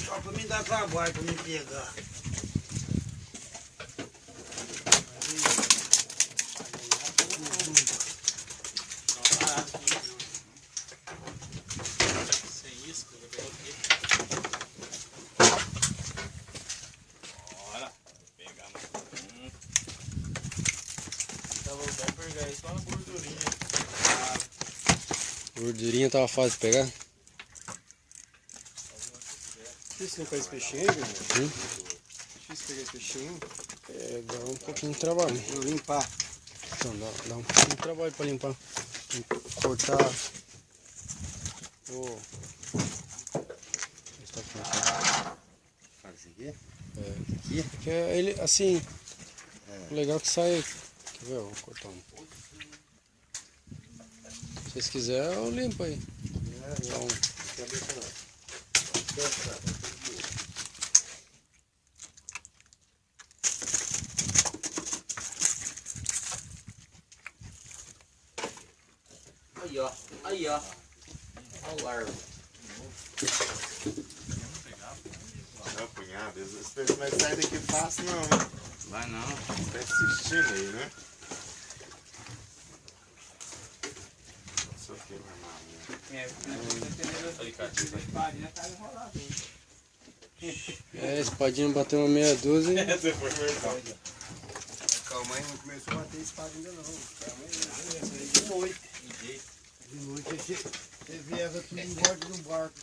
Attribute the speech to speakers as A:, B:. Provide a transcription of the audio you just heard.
A: Só pra me dar trabalho, pra me pegar.
B: Sem isso, eu vou aqui. Bora. Pegar mais um. Tava bom pegar isso só na gordurinha.
C: Gordurinha tava fácil de pegar?
D: Difícil não pegar esse peixinho aí, velho? Difícil pegar esse peixinho.
C: É, dá um pouquinho de trabalho.
D: Vou limpar.
C: Então, dá um pouquinho de trabalho pra limpar. Tem que cortar o...
D: Faz isso aqui?
C: É. Porque ele, assim, o legal é que sai... Quer ver? Eu vou cortar um pouco. Se vocês quiserem, eu limpo aí. Então,
A: Aí, ó. Aí, ó. Olha o largo.
E: Não, cunhado, esse peixe não vai sair daqui fácil não, hein?
A: Vai não.
E: Tá assistindo aí, né? Só que
C: espadinha bateu uma meia dúzia.
E: essa foi verdade.
D: Calma aí, não começou a bater espada ainda não. Calma aí, de noite. De noite você viaja tudo em bordo de um barco.